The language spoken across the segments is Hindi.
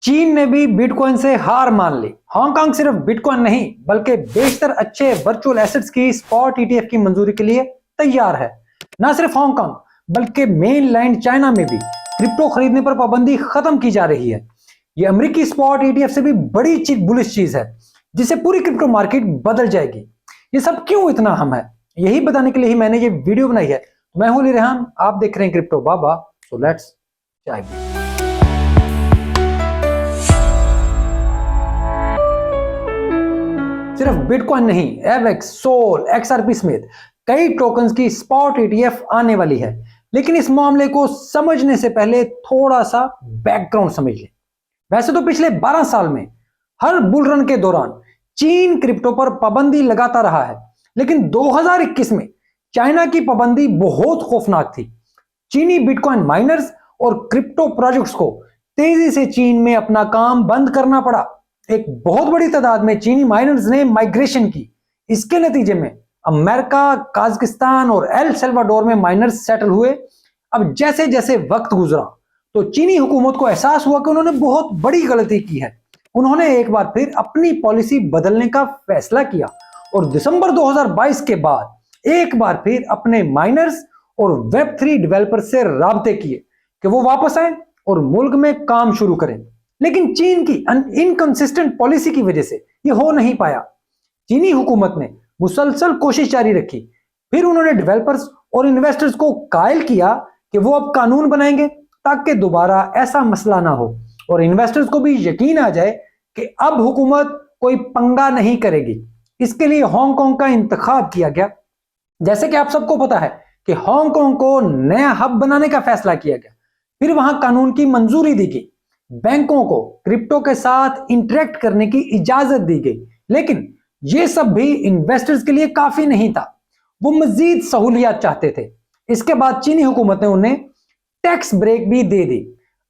चीन ने भी बिटकॉइन से हार मान ली। हांगकांग सिर्फ बिटकॉइन नहीं बल्कि बेशतर अच्छे वर्चुअल एसेट्स की स्पॉट ईटीएफ की मंजूरी के लिए तैयार है। न सिर्फ हांगकांग बल्कि मेनलैंड चाइना में भी क्रिप्टो खरीदने पर पाबंदी खत्म की जा रही है। यह अमेरिकी स्पॉट ईटीएफ से भी बड़ी बुलिश चीज है जिससे पूरी क्रिप्टो मार्केट बदल जाएगी। ये सब क्यों इतना अहम है, यही बताने के लिए ही मैंने ये वीडियो बनाई है। मैं हूं अली रेहान, आप देख रहे हैं crypto Baba. So let's dive in. सिर्फ बिटकॉइन नहीं, एवेक्स, सोल, एक्सआरपी समेत कई टोकन्स की स्पॉट ईटीएफ आने वाली है। लेकिन इस मामले को समझने से पहले थोड़ा सा बैकग्राउंड समझ लें। वैसे तो पिछले 12 साल में हर बुल रन के दौरान चीन क्रिप्टो पर पाबंदी लगाता रहा है, लेकिन 2021 में चाइना की पाबंदी बहुत खौफनाक थी। चीनी बिटकॉइन माइनर्स और क्रिप्टो प्रोजेक्ट्स को तेजी से चीन में अपना काम बंद करना पड़ा। एक बहुत बड़ी तादाद में चीनी माइनर्स ने माइग्रेशन की। इसके नतीजे में अमेरिका, काजाकिस्तान और एल सल्वाडोर में माइनर्स सेटल हुए। अब जैसे जैसे वक्त गुजरा तो चीनी हुकूमत को एहसास हुआ कि उन्होंने बहुत बड़ी गलती की है। उन्होंने एक बार फिर अपनी पॉलिसी बदलने का फैसला किया और दिसंबर 2022 के बाद एक बार फिर अपने माइनर्स और वेब3 डेवलपर्स से राब्ते किए कि वो वापस आए और मुल्क में काम शुरू करें। लेकिन चीन की इनकंसिस्टेंट पॉलिसी की वजह से ये हो नहीं पाया। चीनी हुकूमत ने मुसलसल कोशिश जारी रखी। फिर उन्होंने डेवलपर्स और इन्वेस्टर्स को कायल किया कि वो अब कानून बनाएंगे ताकि दोबारा ऐसा मसला ना हो और इन्वेस्टर्स को भी यकीन आ जाए कि अब हुकूमत कोई पंगा नहीं करेगी। इसके लिए हांगकांग का इंतखाब किया गया। जैसे कि आप सबको पता है कि हांगकांग को नया हब बनाने का फैसला किया गया। फिर वहां कानून की मंजूरी दी गई। बैंकों को क्रिप्टो के साथ इंटरेक्ट करने की इजाजत दी गई। लेकिन यह सब भी इन्वेस्टर्स के लिए काफी नहीं था। वो मजीद सहूलियत चाहते थे। इसके बाद चीनी हुकूमत ने उन्हें टैक्स ब्रेक भी दे दी।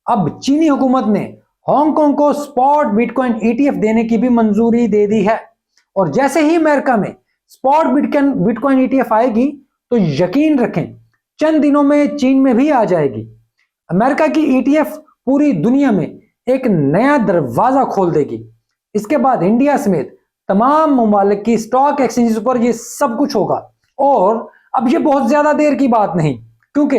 अब चीनी हुकूमत ने हांगकांग को स्पॉट बिटकॉइन ईटीएफ देने की भी मंजूरी दे दी है। और जैसे ही अमेरिका में स्पॉट बिटकॉइन ईटीएफ आएगी तो यकीन रखें चंद दिनों में चीन में भी आ जाएगी। अमेरिका की ईटीएफ पूरी दुनिया में एक नया दरवाजा खोल देगी। इसके बाद इंडिया समेत तमाम ममालिक की स्टॉक एक्सचेंज पर यह सब कुछ होगा। और अब यह बहुत ज्यादा देर की बात नहीं, क्योंकि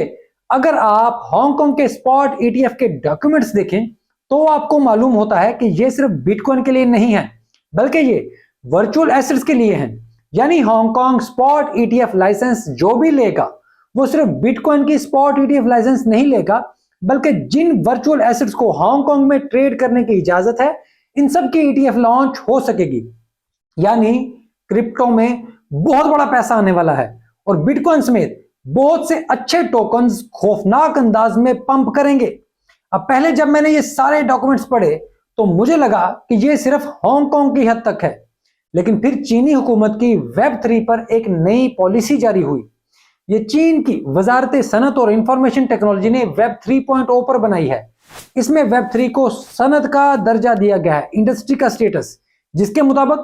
अगर आप हांगकांग के स्पॉट ईटीएफ के डॉक्यूमेंट्स देखें तो आपको मालूम होता है कि यह सिर्फ बिटकॉइन के लिए नहीं है बल्कि ये वर्चुअल एसेट्स के लिए है। यानी हांगकांग स्पॉट ईटीएफ लाइसेंस जो भी लेगा वो सिर्फ बिटकॉइन की स्पॉट ईटीएफ लाइसेंस नहीं लेगा, बल्कि जिन वर्चुअल एसेट्स को हांगकांग में ट्रेड करने की इजाजत है इन सब की ईटीएफ लॉन्च हो सकेगी। यानी क्रिप्टो में बहुत बड़ा पैसा आने वाला है और बिटकॉइन समेत बहुत से अच्छे टोकन्स खौफनाक अंदाज में पंप करेंगे। अब पहले जब मैंने ये सारे डॉक्यूमेंट्स पढ़े तो मुझे लगा कि ये सिर्फ हांगकांग की हद तक है, लेकिन फिर चीनी हुकूमत की वेब3 पर एक नई पॉलिसी जारी हुई। ये चीन की वजारत सनत और इंफॉर्मेशन टेक्नोलॉजी ने वेब 3.0 पर बनाई है। इसमें वेब3 को सनत का दर्जा दिया गया है, इंडस्ट्री का स्टेटस, जिसके मुताबिक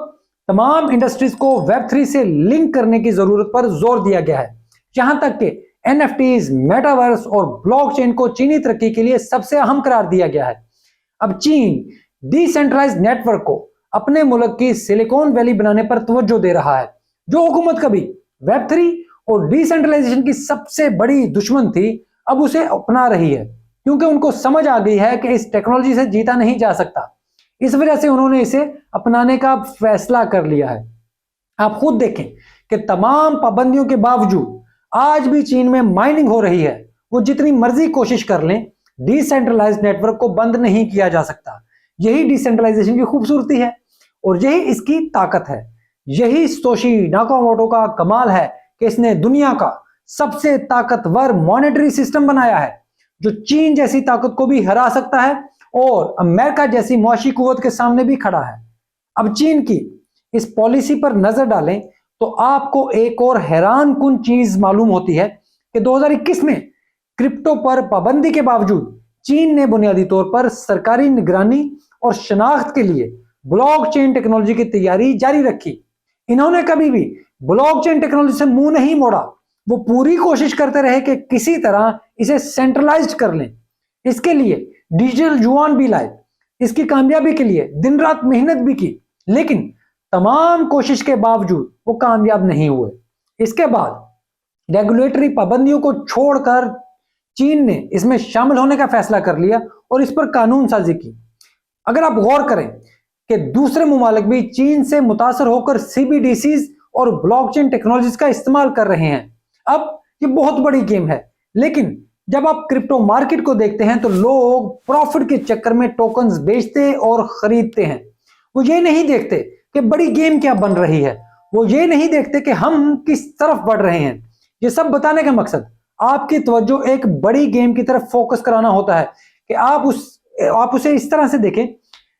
तमाम इंडस्ट्रीज को वेब3 से लिंक करने की जरूरत पर जोर दिया गया है। यहां तक कि एनएफटीज, मेटावर्स और ब्लॉकचेन को चीनी तरक्की के लिए सबसे अहम करार दिया गया है। अब चीन डिसेंट्रलाइज्ड नेटवर्क को अपने मुल्क की सिलिकॉन वैली बनाने पर तवज्जो दे रहा है। जो हुकूमत कभी वेब3 और डिसेंट्रलाइजेशन की सबसे बड़ी दुश्मन थी, अब उसे अपना रही है, क्योंकि उनको समझ आ गई है कि इस टेक्नोलॉजी से जीता नहीं जा सकता। इस वजह से उन्होंने इसे अपनाने का फैसला कर लिया है। आप खुद देखें कि तमाम पाबंदियों के बावजूद आज भी चीन में माइनिंग हो रही है। वो जितनी मर्जी कोशिश कर लें, डिसेंट्रलाइज्ड नेटवर्क को बंद नहीं किया जा सकता। यही डिसेंट्रलाइजेशन की खूबसूरती है और यही इसकी ताकत है। यही सतोशी नाकामोटो का कमाल है कि इसने दुनिया का सबसे ताकतवर मॉनेटरी सिस्टम बनाया है जो चीन जैसी ताकत को भी हरा सकता है और अमेरिका जैसी मुआशी कुव्वत के सामने भी खड़ा है। अब चीन की इस पॉलिसी पर नजर डालें तो आपको एक और हैरान कुन चीज मालूम होती है कि 2021 में क्रिप्टो पर पाबंदी के बावजूद चीन ने बुनियादी तौर पर सरकारी निगरानी और शनाख्त के लिए ब्लॉकचेन टेक्नोलॉजी की तैयारी जारी रखी। इन्होंने कभी भी ब्लॉकचेन टेक्नोलॉजी से मुंह नहीं मोड़ा। वो पूरी कोशिश करते रहे कि किसी तरह इसे सेंट्रलाइज्ड कर लें। इसके लिए डिजिटल युआन भी लाए इसकी कामयाबी के लिए दिन रात मेहनत भी की, लेकिन तमाम कोशिश के बावजूद वो कामयाब नहीं हुए। इसके बाद रेगुलेटरी पाबंदियों को छोड़कर चीन ने इसमें शामिल होने का फैसला कर लिया और इस पर कानून साजी की। अगर आप गौर करें कि दूसरे मुमालिक भी चीन से मुतासर होकर सीबीडीसीज और ब्लॉकचेन टेक्नोलॉजीज का इस्तेमाल कर रहे हैं। अब ये बहुत बड़ी गेम है, लेकिन जब आप क्रिप्टो मार्केट को देखते हैं तो लोग प्रॉफिट के चक्कर में टोकन्स बेचते और खरीदते हैं। वो ये नहीं देखते कि बड़ी गेम क्या बन रही है, वो ये नहीं देखते कि हम किस तरफ बढ़ रहे हैं। ये सब बताने का मकसद आपकी तवज्जो एक बड़ी गेम की तरफ फोकस कराना होता है कि आप उसे इस तरह से देखें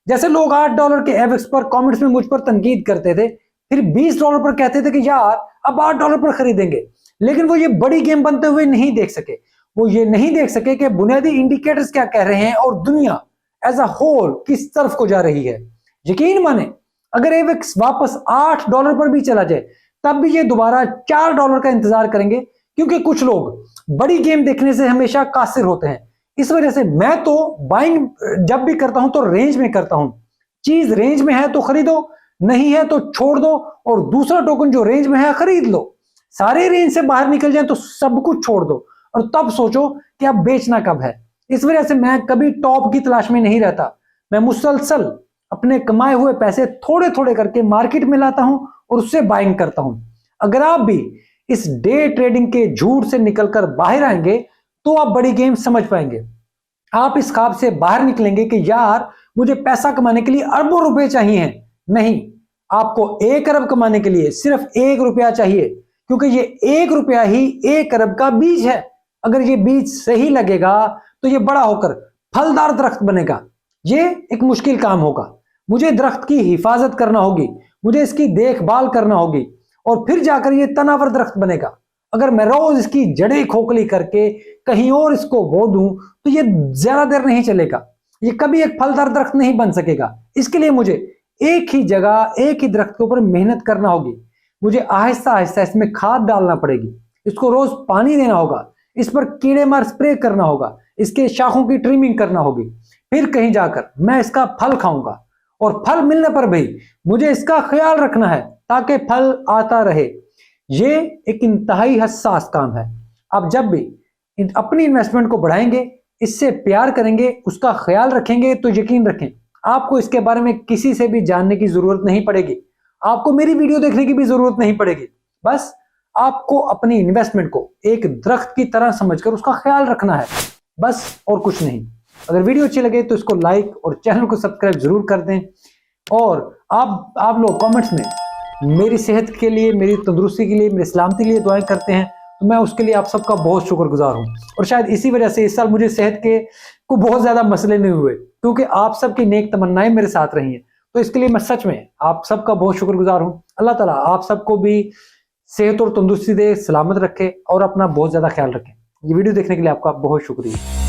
जैसे लोग $8 के एवेक्स पर कमेंट्स में मुझ पर तनकीद करते थे, फिर $20 पर कहते थे कि यार अब $8 पर खरीदेंगे, लेकिन वो ये बड़ी गेम बनते हुए नहीं देख सके। वो ये नहीं देख सके कि बुनियादी इंडिकेटर्स क्या कह रहे हैं और दुनिया एज अ होल किस तरफ को जा रही है। यकीन माने अगर एवेक्स वापस $8 पर भी चला जाए तब भी ये दोबारा $4 का इंतजार करेंगे, क्योंकि कुछ लोग बड़ी गेम देखने से हमेशा कासिर होते हैं। इस वजह से मैं तो बाइंग जब भी करता हूं तो रेंज में करता हूं। चीज रेंज में है तो खरीदो, नहीं है तो छोड़ दो और दूसरा टोकन जो रेंज में है खरीद लो। सारे रेंज से बाहर निकल जाए तो सब कुछ छोड़ दो और तब सोचो कि अब बेचना कब है। इस वजह से मैं कभी टॉप की तलाश में नहीं रहता। मैं मुसलसल अपने कमाए हुए पैसे थोड़े थोड़े करके मार्केट में लाता हूं और उससे बाइंग करता हूं। अगर आप भी इस डे ट्रेडिंग के झूठ से निकलकर बाहर आएंगे तो आप बड़ी गेम समझ पाएंगे। आप इस ख्वाब से बाहर निकलेंगे कि यार मुझे पैसा कमाने के लिए अरबों रुपए चाहिए। नहीं, आपको 1 अरब कमाने के लिए सिर्फ ₹1 चाहिए, क्योंकि ये ₹1 ही 1 अरब का बीज है। अगर ये बीज सही लगेगा तो ये बड़ा होकर फलदार दरख्त बनेगा। ये एक मुश्किल काम होगा। मुझे दरख्त की हिफाजत करना होगी, मुझे इसकी देखभाल करना होगी और फिर जाकर ये तनावर दरख्त बनेगा। अगर मैं रोज इसकी जड़ें खोखली करके कहीं और इसको बो दूं तो ये ज्यादा देर नहीं चलेगा, ये कभी एक फलदार दरख्त नहीं बन सकेगा। इसके लिए मुझे एक ही जगह एक ही दरख्त के ऊपर मेहनत करना होगी। मुझे आहिस्ता आहिस्ता इसमें खाद डालना पड़ेगी, इसको रोज पानी देना होगा, इस पर कीड़े मार स्प्रे करना होगा, इसके शाखों की ट्रिमिंग करना होगी। फिर कहीं जाकर मैं इसका फल खाऊंगा और फल मिलने पर भी मुझे इसका ख्याल रखना है ताकि फल आता रहे। ये एक इंतहाई हसास काम है। आप जब भी अपनी इन्वेस्टमेंट को बढ़ाएंगे, इससे प्यार करेंगे, उसका ख्याल रखेंगे तो यकीन रखें आपको इसके बारे में किसी से भी जानने की जरूरत नहीं पड़ेगी, आपको मेरी वीडियो देखने की भी जरूरत नहीं पड़ेगी। बस आपको अपनी इन्वेस्टमेंट को एक दरख्त की तरह समझकर उसका ख्याल रखना है, बस और कुछ नहीं। अगर वीडियो अच्छी लगे तो इसको लाइक और चैनल को सब्सक्राइब जरूर कर दें और आप लोग कमेंट्स में मेरी सेहत के लिए, मेरी तंदुरुस्ती के लिए, मेरी सलामती के लिए दुआएं करते हैं तो मैं उसके लिए आप सबका बहुत शुक्रगुजार हूं। और शायद इसी वजह से इस साल मुझे सेहत के को बहुत ज्यादा मसले नहीं हुए, क्योंकि आप सबकी नेक तमन्नाएं मेरे साथ रही हैं। तो इसके लिए मैं सच में आप सबका बहुत शुक्रगुजार हूं। अल्लाह ताला आप सबको भी सेहत और तंदुरुस्ती दे, सलामत रखे और अपना बहुत ज्यादा ख्याल रखें। ये वीडियो देखने के लिए आपका बहुत शुक्रिया।